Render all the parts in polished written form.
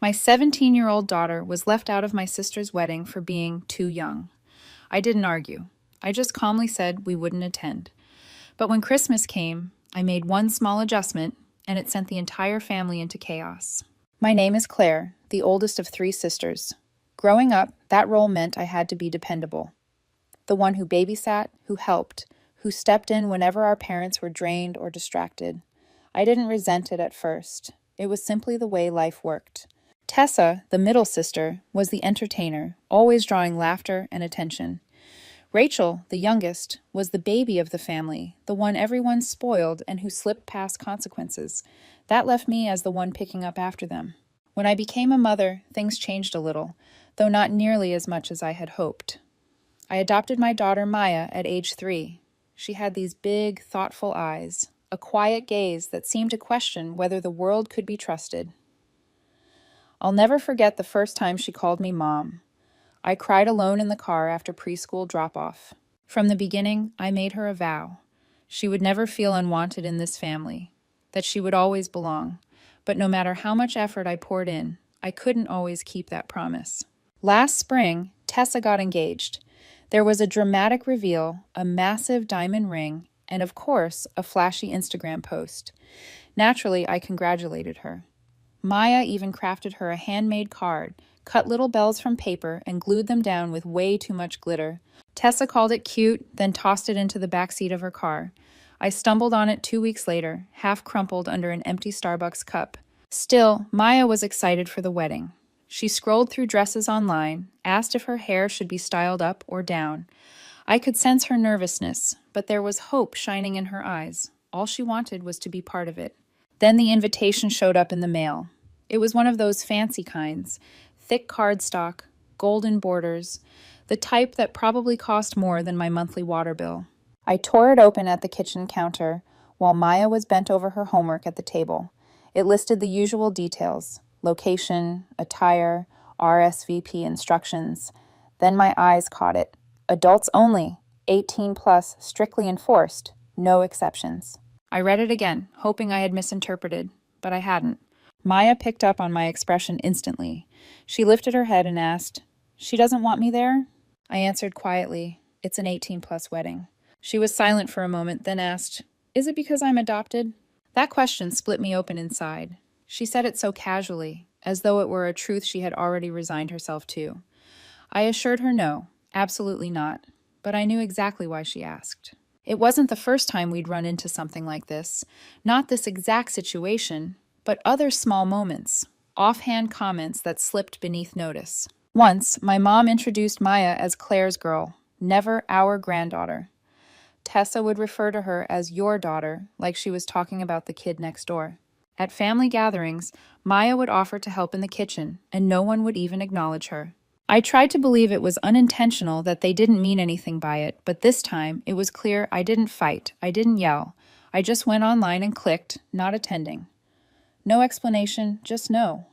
My 17-year-old daughter was left out of my sister's wedding for being too young. I didn't argue. I just calmly said we wouldn't attend. But when Christmas came, I made one small adjustment, and it sent the entire family into chaos. My name is Claire, the oldest of 3 sisters. Growing up, that role meant I had to be dependable. The one who babysat, who helped, who stepped in whenever our parents were drained or distracted. I didn't resent it at first. It was simply the way life worked. Tessa, the middle sister, was the entertainer, always drawing laughter and attention. Rachel, the youngest, was the baby of the family, the one everyone spoiled and who slipped past consequences. That left me as the one picking up after them. When I became a mother, things changed a little, though not nearly as much as I had hoped. I adopted my daughter Maya at age 3. She had these big, thoughtful eyes, a quiet gaze that seemed to question whether the world could be trusted. I'll never forget the first time she called me Mom. I cried alone in the car after preschool drop-off. From the beginning, I made her a vow. She would never feel unwanted in this family, that she would always belong. But no matter how much effort I poured in, I couldn't always keep that promise. Last spring, Tessa got engaged. There was a dramatic reveal, a massive diamond ring, and of course, a flashy Instagram post. Naturally, I congratulated her. Maya even crafted her a handmade card, cut little bells from paper, and glued them down with way too much glitter. Tessa called it cute, then tossed it into the backseat of her car. I stumbled on it 2 weeks later, half crumpled under an empty Starbucks cup. Still, Maya was excited for the wedding. She scrolled through dresses online, asked if her hair should be styled up or down. I could sense her nervousness, but there was hope shining in her eyes. All she wanted was to be part of it. Then the invitation showed up in the mail. It was one of those fancy kinds, thick cardstock, golden borders, the type that probably cost more than my monthly water bill. I tore it open at the kitchen counter while Maya was bent over her homework at the table. It listed the usual details: location, attire, RSVP instructions. Then my eyes caught it. Adults only, 18 plus, strictly enforced, no exceptions. I read it again, hoping I had misinterpreted, but I hadn't. Maya picked up on my expression instantly. She lifted her head and asked, "She doesn't want me there?" I answered quietly, "It's an 18-plus wedding." She was silent for a moment, then asked, "Is it because I'm adopted?" That question split me open inside. She said it so casually, as though it were a truth she had already resigned herself to. I assured her no, absolutely not, but I knew exactly why she asked. It wasn't the first time we'd run into something like this, not this exact situation, but other small moments, offhand comments that slipped beneath notice. Once, my mom introduced Maya as Claire's girl, never our granddaughter. Tessa would refer to her as your daughter, like she was talking about the kid next door. At family gatherings, Maya would offer to help in the kitchen, and no one would even acknowledge her. I tried to believe it was unintentional, that they didn't mean anything by it, but this time it was clear I didn't fight, I didn't yell. I just went online and clicked, not attending. No explanation, just no.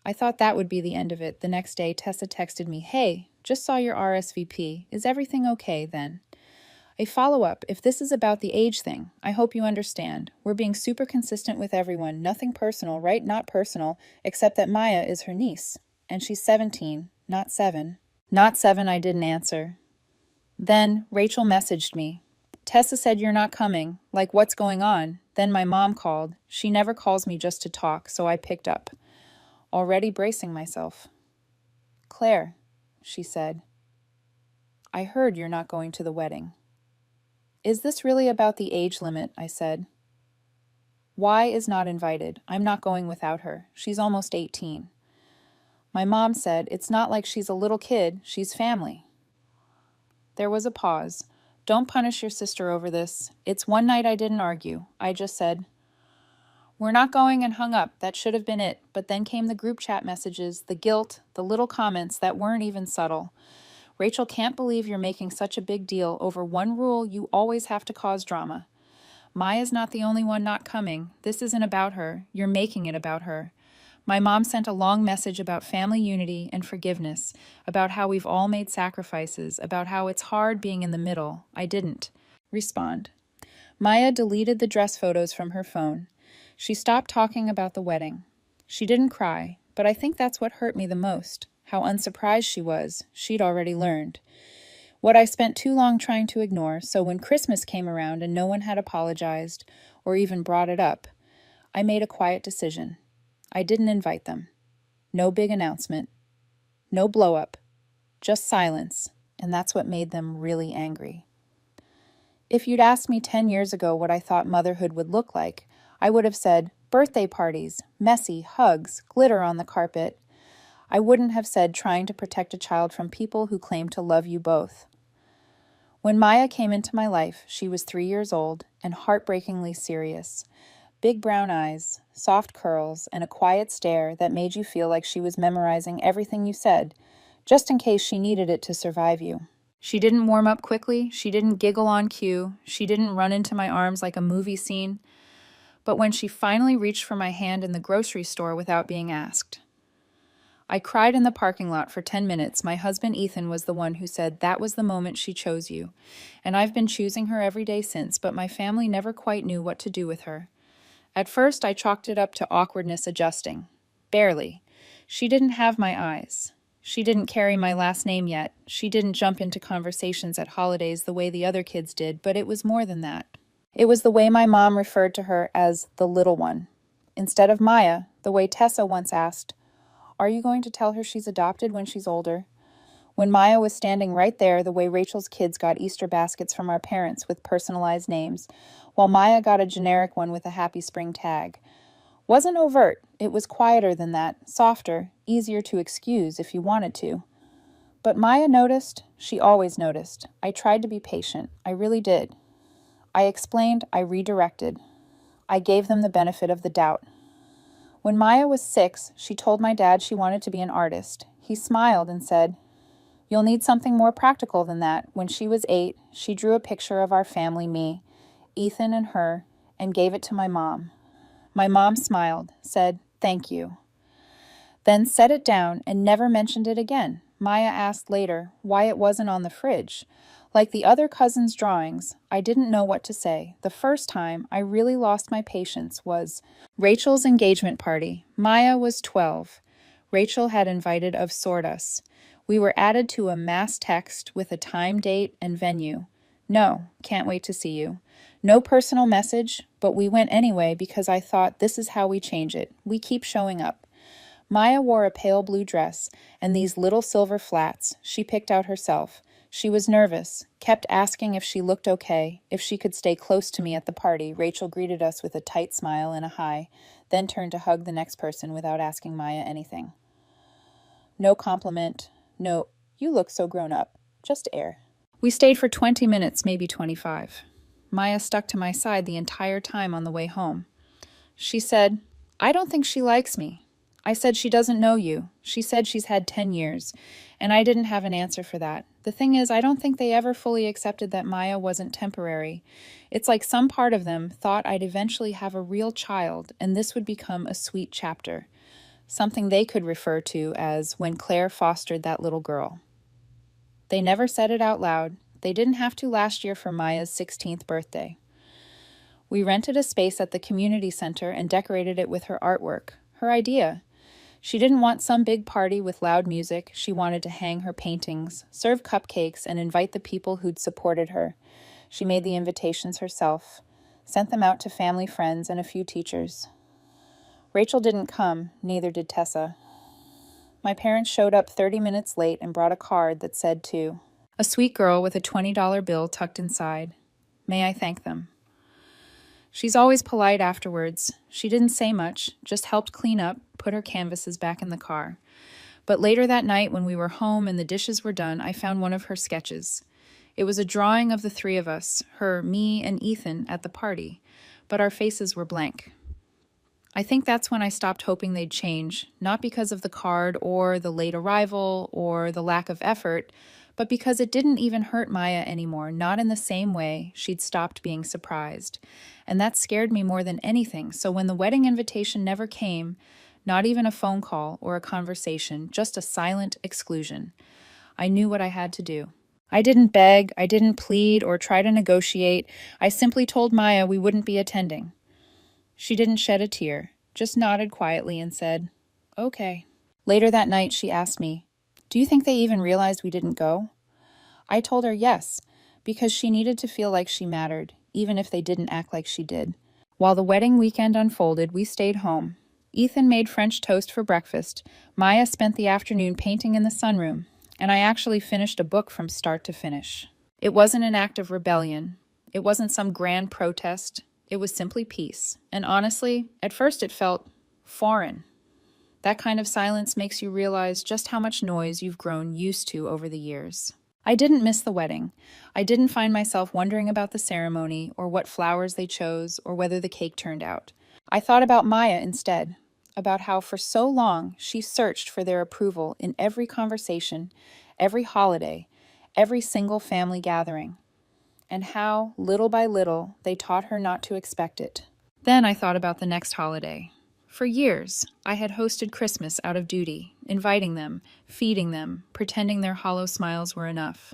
I thought that would be the end of it. The next day, Tessa texted me, "Hey, just saw your RSVP. Is everything okay then?" A follow-up: "If this is about the age thing, I hope you understand. We're being super consistent with everyone. Nothing personal, right? Not personal, except that Maya is her niece. And she's 17, not 7. Not 7, I didn't answer. Then Rachel messaged me. "Tessa said you're not coming. Like, what's going on?" Then my mom called. She never calls me just to talk, so I picked up, already bracing myself. "Claire," she said, "I heard you're not going to the wedding." "Is this really about the age limit?" I said. "Y is not invited. I'm not going without her. She's almost 18. My mom said, "It's not like she's a little kid. She's family." There was a pause. "Don't punish your sister over this. It's one night." I didn't argue. I just said, "We're not going," and hung up. That should have been it. But then came the group chat messages, the guilt, the little comments that weren't even subtle. "Rachel, can't believe you're making such a big deal over one rule. You always have to cause drama. Maya's not the only one not coming. This isn't about her. You're making it about her." My mom sent a long message about family unity and forgiveness, about how we've all made sacrifices, about how it's hard being in the middle. I didn't respond. Maya deleted the dress photos from her phone. She stopped talking about the wedding. She didn't cry, But I think that's what hurt me the most, how unsurprised she was. She'd already learned. What I spent too long trying to ignore, so when Christmas came around and no one had apologized or even brought it up, I made a quiet decision. I didn't invite them. No big announcement. No blow-up. Just silence, and that's what made them really angry. If you'd asked me 10 years ago what I thought motherhood would look like, I would have said birthday parties, messy hugs, glitter on the carpet. I wouldn't have said trying to protect a child from people who claim to love you both. When Maya came into my life, she was 3 years old and heartbreakingly serious. Big brown eyes, soft curls, and a quiet stare that made you feel like she was memorizing everything you said, just in case she needed it to survive you. She didn't warm up quickly, she didn't giggle on cue, she didn't run into my arms like a movie scene, but when she finally reached for my hand in the grocery store without being asked. I cried in the parking lot for 10 minutes. My husband Ethan was the one who said that was the moment she chose you, and I've been choosing her every day since, but my family never quite knew what to do with her. At first, I chalked it up to awkwardness adjusting. Barely. She didn't have my eyes. She didn't carry my last name yet. She didn't jump into conversations at holidays the way the other kids did, but it was more than that. It was the way my mom referred to her as the little one. Instead of Maya, the way Tessa once asked, "Are you going to tell her she's adopted when she's older?" When Maya was standing right there, the way Rachel's kids got Easter baskets from our parents with personalized names, while Maya got a generic one with a Happy Spring tag. Wasn't overt, it was quieter than that, softer, easier to excuse if you wanted to. But Maya noticed, she always noticed. I tried to be patient, I really did. I explained, I redirected. I gave them the benefit of the doubt. When Maya was 6, she told my dad she wanted to be an artist. He smiled and said, "You'll need something more practical than that." When she was 8, she drew a picture of our family, me, Ethan and her, and gave it to my mom. My mom smiled, said, "Thank you," then set it down and never mentioned it again. Maya asked later why it wasn't on the fridge. Like the other cousins' drawings, I didn't know what to say. The first time I really lost my patience was Rachel's engagement party. Maya was 12. Rachel had invited of Sortus. We were added to a mass text with a time, date, and venue. No, can't wait to see you. No personal message, but we went anyway because I thought this is how we change it. We keep showing up. Maya wore a pale blue dress and these little silver flats she picked out herself. She was nervous, kept asking if she looked okay, if she could stay close to me at the party. Rachel greeted us with a tight smile and a hi, then turned to hug the next person without asking Maya anything. No compliment, no, "You look so grown up," just air. We stayed for 20 minutes, maybe 25. Maya stuck to my side the entire time on the way home. She said, "I don't think she likes me." I said she doesn't know you. She said she's had 10 years, and I didn't have an answer for that. The thing is, I don't think they ever fully accepted that Maya wasn't temporary. It's like some part of them thought I'd eventually have a real child, and this would become a sweet chapter, something they could refer to as when Claire fostered that little girl. They never said it out loud. They didn't have to last year for Maya's 16th birthday. We rented a space at the community center and decorated it with her artwork, her idea. She didn't want some big party with loud music. She wanted to hang her paintings, serve cupcakes, and invite the people who'd supported her. She made the invitations herself, sent them out to family, friends, and a few teachers. Rachel didn't come, neither did Tessa. My parents showed up 30 minutes late and brought a card that said to, a sweet girl with a $20 bill tucked inside. May I thank them? She's always polite afterwards. She didn't say much, just helped clean up, put her canvases back in the car. But later that night, when we were home and the dishes were done, I found one of her sketches. It was a drawing of the three of us, her, me, and Ethan at the party, but our faces were blank. I think that's when I stopped hoping they'd change, not because of the card or the late arrival or the lack of effort, but because it didn't even hurt Maya anymore, not in the same way she'd stopped being surprised. And that scared me more than anything, so when the wedding invitation never came, not even a phone call or a conversation, just a silent exclusion, I knew what I had to do. I didn't beg, I didn't plead or try to negotiate. I simply told Maya we wouldn't be attending. She didn't shed a tear, just nodded quietly and said, Okay. Later that night, she asked me, "Do you think they even realized we didn't go?" I told her yes, because she needed to feel like she mattered, even if they didn't act like she did. While the wedding weekend unfolded, we stayed home. Ethan made French toast for breakfast. Maya spent the afternoon painting in the sunroom, and I actually finished a book from start to finish. It wasn't an act of rebellion. It wasn't some grand protest. It was simply peace. And honestly, at first it felt foreign. That kind of silence makes you realize just how much noise you've grown used to over the years. I didn't miss the wedding. I didn't find myself wondering about the ceremony or what flowers they chose or whether the cake turned out. I thought about Maya instead, about how for so long she searched for their approval in every conversation, every holiday, every single family gathering, and how, little by little, they taught her not to expect it. Then I thought about the next holiday. For years, I had hosted Christmas out of duty, inviting them, feeding them, pretending their hollow smiles were enough.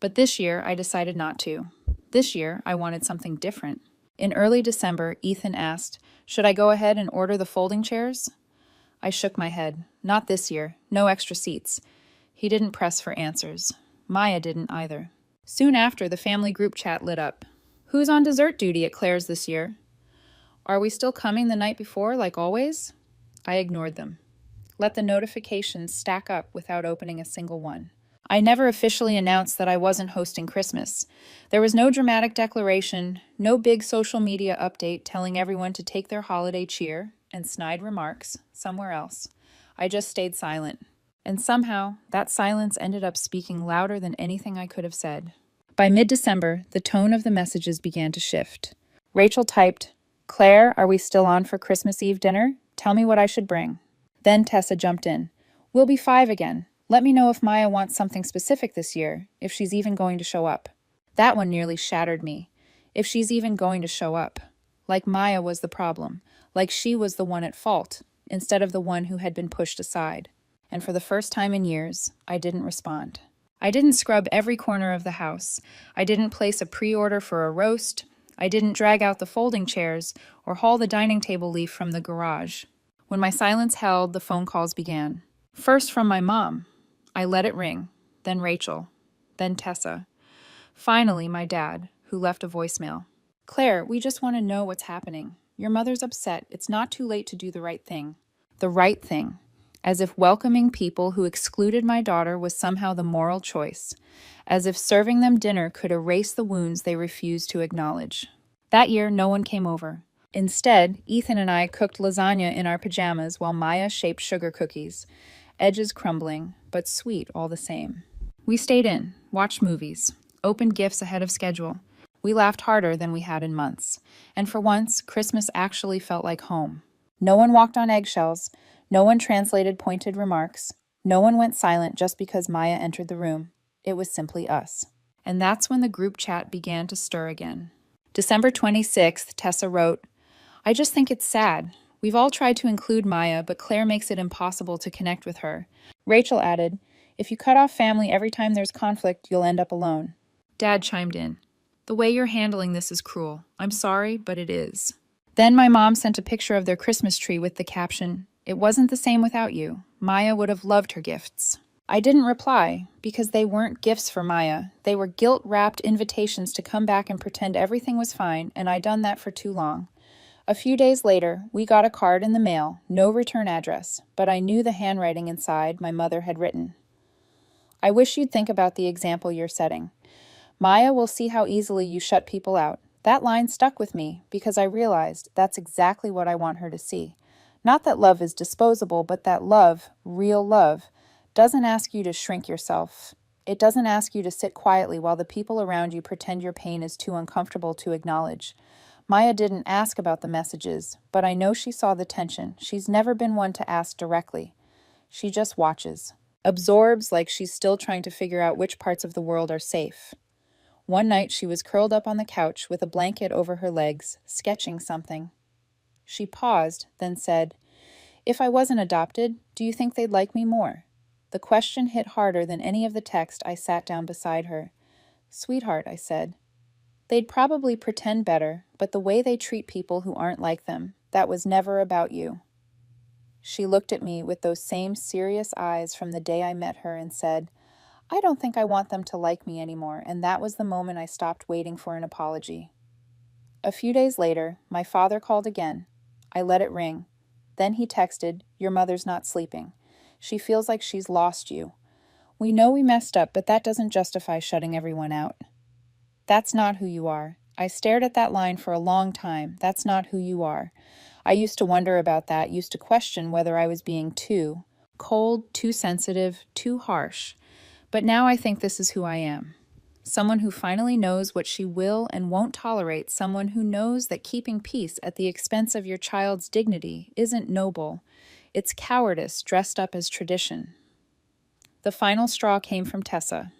But this year, I decided not to. This year, I wanted something different. In early December, Ethan asked, "Should I go ahead and order the folding chairs?" I shook my head. Not this year. No extra seats. He didn't press for answers. Maya didn't either. Soon after, the family group chat lit up. "Who's on dessert duty at Claire's this year?" "Are we still coming the night before, like always?" I ignored them. Let the notifications stack up without opening a single one. I never officially announced that I wasn't hosting Christmas. There was no dramatic declaration, no big social media update telling everyone to take their holiday cheer and snide remarks somewhere else. I just stayed silent. And somehow, that silence ended up speaking louder than anything I could have said. By mid-December, the tone of the messages began to shift. Rachel typed, "Claire, are we still on for Christmas Eve dinner? Tell me what I should bring." Then Tessa jumped in. "We'll be 5 again. Let me know if Maya wants something specific this year, if she's even going to show up." That one nearly shattered me. If she's even going to show up. Like Maya was the problem. Like she was the one at fault, instead of the one who had been pushed aside. And for the first time in years, I didn't respond. I didn't scrub every corner of the house. I didn't place a pre-order for a roast. I didn't drag out the folding chairs or haul the dining table leaf from the garage. When my silence held, the phone calls began. First from my mom. I let it ring. Then Rachel. Then Tessa. Finally, my dad, who left a voicemail. "Claire, we just want to know what's happening. Your mother's upset. It's not too late to do the right thing." The right thing. As if welcoming people who excluded my daughter was somehow the moral choice. As if serving them dinner could erase the wounds they refused to acknowledge. That year, no one came over. Instead, Ethan and I cooked lasagna in our pajamas while Maya shaped sugar cookies, edges crumbling, but sweet all the same. We stayed in, watched movies, opened gifts ahead of schedule. We laughed harder than we had in months. And for once, Christmas actually felt like home. No one walked on eggshells. No one translated pointed remarks. No one went silent just because Maya entered the room. It was simply us. And that's when the group chat began to stir again. December 26th, Tessa wrote, "I just think it's sad. We've all tried to include Maya, but Claire makes it impossible to connect with her." Rachel added, "If you cut off family every time there's conflict, you'll end up alone." Dad chimed in, "The way you're handling this is cruel. I'm sorry, but it is." Then my mom sent a picture of their Christmas tree with the caption, "It wasn't the same without you. Maya would have loved her gifts." I didn't reply, because they weren't gifts for Maya. They were guilt-wrapped invitations to come back and pretend everything was fine, and I'd done that for too long. A few days later, we got a card in the mail, no return address, but I knew the handwriting inside my mother had written. "I wish you'd think about the example you're setting. Maya will see how easily you shut people out." That line stuck with me because I realized that's exactly what I want her to see. Not that love is disposable, but that love, real love, doesn't ask you to shrink yourself. It doesn't ask you to sit quietly while the people around you pretend your pain is too uncomfortable to acknowledge. Maya didn't ask about the messages, but I know she saw the tension. She's never been one to ask directly. She just watches. Absorbs like she's still trying to figure out which parts of the world are safe. One night she was curled up on the couch with a blanket over her legs, sketching something. She paused, then said, "If I wasn't adopted, do you think they'd like me more?" The question hit harder than any of the text. I sat down beside her. "Sweetheart," I said, "they'd probably pretend better, but the way they treat people who aren't like them, that was never about you." She looked at me with those same serious eyes from the day I met her and said, "I don't think I want them to like me anymore," and that was the moment I stopped waiting for an apology. A few days later, my father called again. I let it ring. Then he texted, "Your mother's not sleeping. She feels like she's lost you. We know we messed up, but that doesn't justify shutting everyone out." That's not who you are. I stared at that line for a long time. That's not who you are. I used to wonder about that, used to question whether I was being too cold, too sensitive, too harsh. But now I think this is who I am. Someone who finally knows what she will and won't tolerate, someone who knows that keeping peace at the expense of your child's dignity isn't noble. It's cowardice dressed up as tradition. The final straw came from Tessa.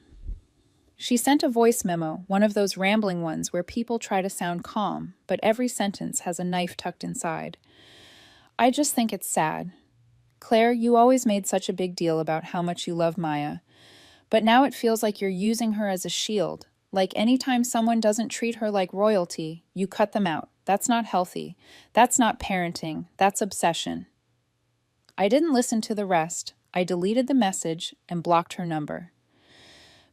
She sent a voice memo, one of those rambling ones where people try to sound calm, but every sentence has a knife tucked inside. "I just think it's sad. Claire, you always made such a big deal about how much you love Maya. But now it feels like you're using her as a shield. Like anytime someone doesn't treat her like royalty, you cut them out. That's not healthy. That's not parenting. That's obsession." I didn't listen to the rest. I deleted the message and blocked her number.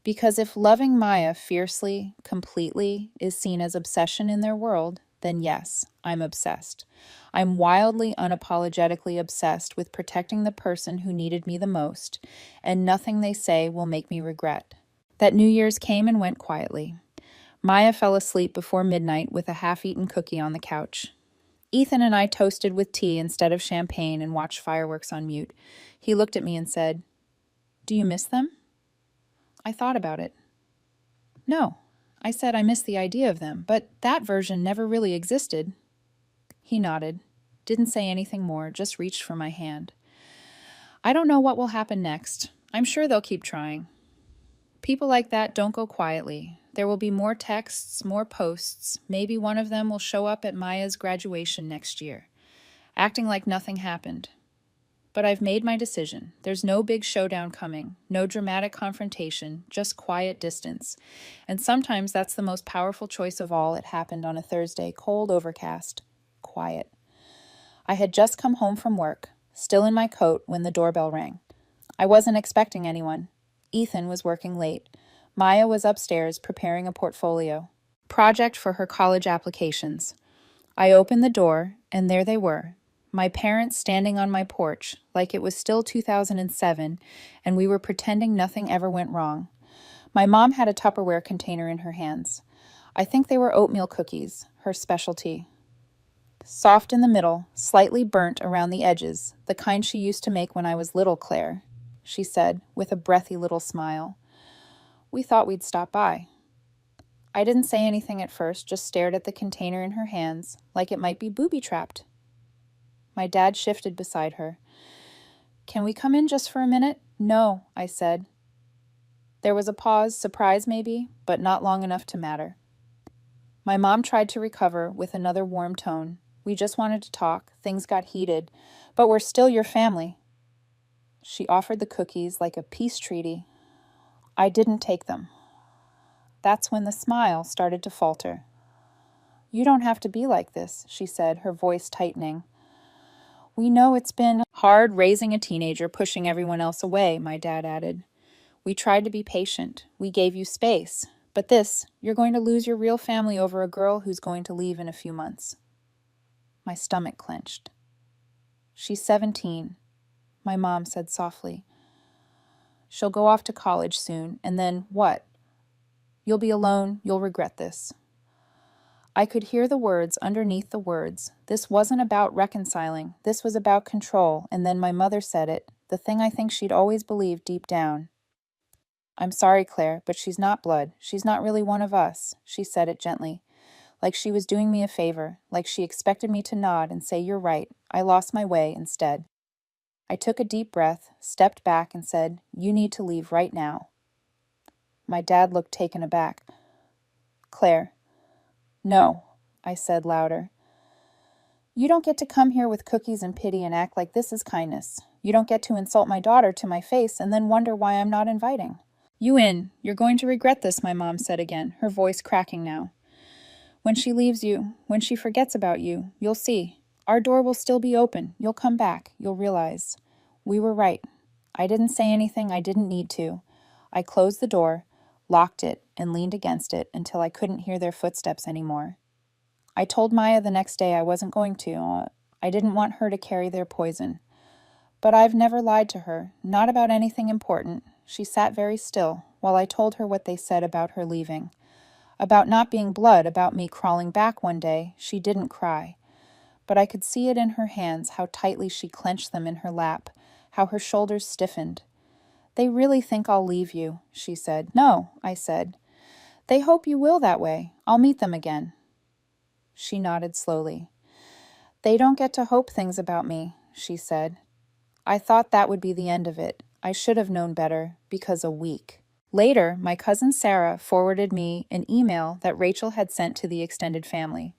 Because if loving Maya fiercely, completely, is seen as obsession in their world, then yes, I'm obsessed. I'm wildly, unapologetically obsessed with protecting the person who needed me the most, and nothing they say will make me regret. That New Year's came and went quietly. Maya fell asleep before midnight with a half-eaten cookie on the couch. Ethan and I toasted with tea instead of champagne and watched fireworks on mute. He looked at me and said, "Do you miss them?" I thought about it. "No." I said I miss the idea of them, but that version never really existed. He nodded, didn't say anything more, just reached for my hand. "I don't know what will happen next. I'm sure they'll keep trying. People like that don't go quietly. There will be more texts, more posts. Maybe one of them will show up at Maya's graduation next year, acting like nothing happened. But I've made my decision. There's no big showdown coming, no dramatic confrontation, just quiet distance. And sometimes that's the most powerful choice of all. It happened on a Thursday, cold, overcast, quiet. I had just come home from work, still in my coat when the doorbell rang. I wasn't expecting anyone. Ethan was working late. Maya was upstairs preparing a portfolio project for her college applications. I opened the door, and there they were, my parents standing on my porch like it was still 2007 and we were pretending nothing ever went wrong. My mom had a Tupperware container in her hands. I think they were oatmeal cookies, her specialty. Soft in the middle, slightly burnt around the edges, the kind she used to make when I was little, Claire, she said with a breathy little smile. "We thought we'd stop by." I didn't say anything at first, just stared at the container in her hands like it might be booby-trapped. My dad shifted beside her. "Can we come in just for a minute?" "No," I said. There was a pause, surprise maybe, but not long enough to matter. My mom tried to recover with another warm tone. "We just wanted to talk. Things got heated. But we're still your family." She offered the cookies like a peace treaty. I didn't take them. That's when the smile started to falter. "You don't have to be like this," she said, her voice tightening. "We know it's been hard raising a teenager, pushing everyone else away," my dad added. "We tried to be patient. We gave you space. But this, you're going to lose your real family over a girl who's going to leave in a few months." My stomach clenched. "She's 17, my mom said softly. "She'll go off to college soon, and then what? You'll be alone, you'll regret this." I could hear the words underneath the words. This wasn't about reconciling. This was about control, and then my mother said it, the thing I think she'd always believed deep down. "I'm sorry, Claire, but she's not blood. She's not really one of us," she said it gently, like she was doing me a favor, like she expected me to nod and say, "You're right. I lost my way," instead. I took a deep breath, stepped back, and said, "You need to leave right now." My dad looked taken aback. "Claire." "No," I said louder. "You don't get to come here with cookies and pity and act like this is kindness. You don't get to insult my daughter to my face and then wonder why I'm not inviting." "You in. You're going to regret this," my mom said again, her voice cracking now. "When she leaves you, when she forgets about you, you'll see. Our door will still be open. You'll come back. You'll realize. We were right. I didn't say anything I didn't need to. I closed the door, locked it, and leaned against it until I couldn't hear their footsteps anymore. I told Maya the next day I wasn't going to. I didn't want her to carry their poison. But I've never lied to her, not about anything important. She sat very still while I told her what they said about her leaving. About not being blood, about me crawling back one day. She didn't cry. But I could see it in her hands, how tightly she clenched them in her lap, how her shoulders stiffened. They really think I'll leave you, she said. No, I said. They hope you will that way. I'll meet them again. She nodded slowly. They don't get to hope things about me, she said. I thought that would be the end of it. I should have known better, because a week. Later, my cousin Sarah forwarded me an email that Rachel had sent to the extended family.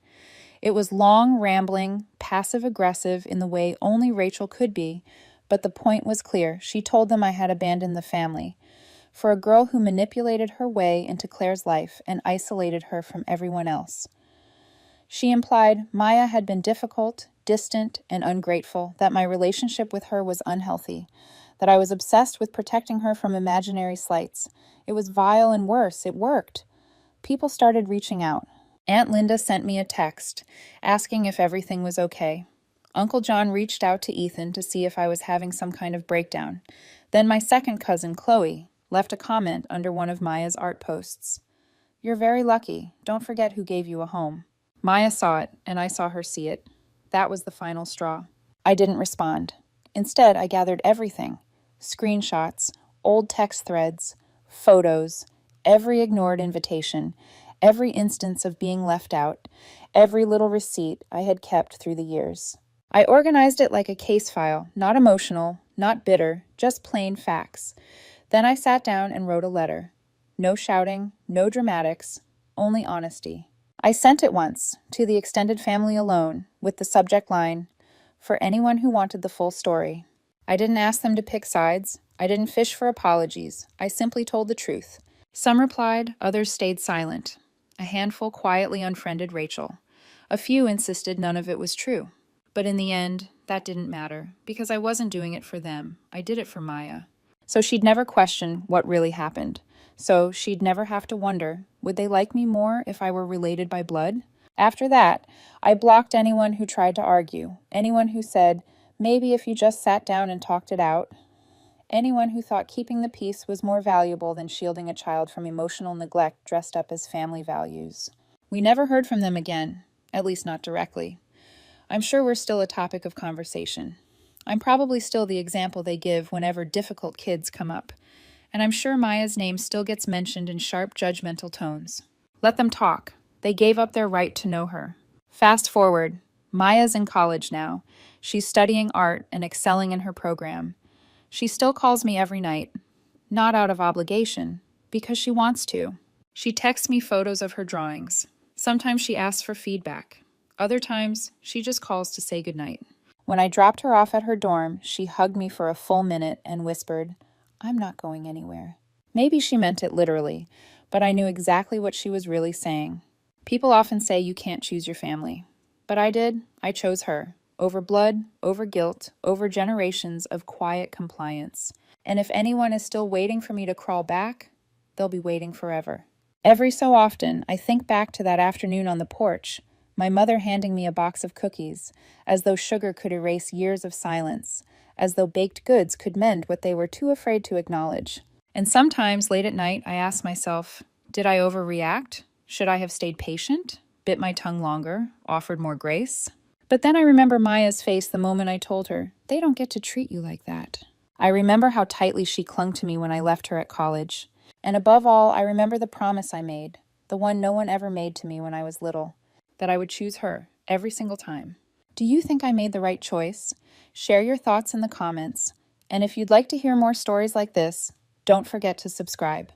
It was long, rambling, passive-aggressive in the way only Rachel could be, but the point was clear. She told them I had abandoned the family. For a girl who manipulated her way into Claire's life and isolated her from everyone else. She implied Maya had been difficult, distant, and ungrateful, that my relationship with her was unhealthy, that I was obsessed with protecting her from imaginary slights. It was vile and worse. It worked. People started reaching out. Aunt Linda sent me a text, asking if everything was okay. Uncle John reached out to Ethan to see if I was having some kind of breakdown. Then my second cousin, Chloe, left a comment under one of Maya's art posts. You're very lucky. Don't forget who gave you a home. Maya saw it, and I saw her see it. That was the final straw. I didn't respond. Instead, I gathered everything. Screenshots, old text threads, photos, every ignored invitation, every instance of being left out, every little receipt I had kept through the years. I organized it like a case file, not emotional, not bitter, just plain facts. Then I sat down and wrote a letter. No shouting, no dramatics, only honesty. I sent it once, to the extended family alone, with the subject line, for anyone who wanted the full story. I didn't ask them to pick sides. I didn't fish for apologies. I simply told the truth. Some replied, others stayed silent. A handful quietly unfriended Rachel. A few insisted none of it was true. But in the end, that didn't matter, because I wasn't doing it for them. I did it for Maya. So she'd never question what really happened. So she'd never have to wonder, would they like me more if I were related by blood? After that, I blocked anyone who tried to argue, anyone who said, maybe if you just sat down and talked it out, anyone who thought keeping the peace was more valuable than shielding a child from emotional neglect dressed up as family values. We never heard from them again, at least not directly. I'm sure we're still a topic of conversation. I'm probably still the example they give whenever difficult kids come up. And I'm sure Maya's name still gets mentioned in sharp, judgmental tones. Let them talk. They gave up their right to know her. Fast forward. Maya's in college now. She's studying art and excelling in her program. She still calls me every night. Not out of obligation, because she wants to. She texts me photos of her drawings. Sometimes she asks for feedback. Other times, she just calls to say goodnight. When I dropped her off at her dorm, she hugged me for a full minute and whispered, I'm not going anywhere. Maybe she meant it literally, but I knew exactly what she was really saying. People often say you can't choose your family. But I did. I chose her. Over blood, over guilt, over generations of quiet compliance. And if anyone is still waiting for me to crawl back, they'll be waiting forever. Every so often, I think back to that afternoon on the porch, my mother handing me a box of cookies, as though sugar could erase years of silence, as though baked goods could mend what they were too afraid to acknowledge. And sometimes, late at night, I ask myself, did I overreact? Should I have stayed patient, bit my tongue longer, offered more grace? But then I remember Maya's face the moment I told her, they don't get to treat you like that. I remember how tightly she clung to me when I left her at college. And above all, I remember the promise I made, the one no one ever made to me when I was little, that I would choose her every single time. Do you think I made the right choice? Share your thoughts in the comments. And if you'd like to hear more stories like this, don't forget to subscribe.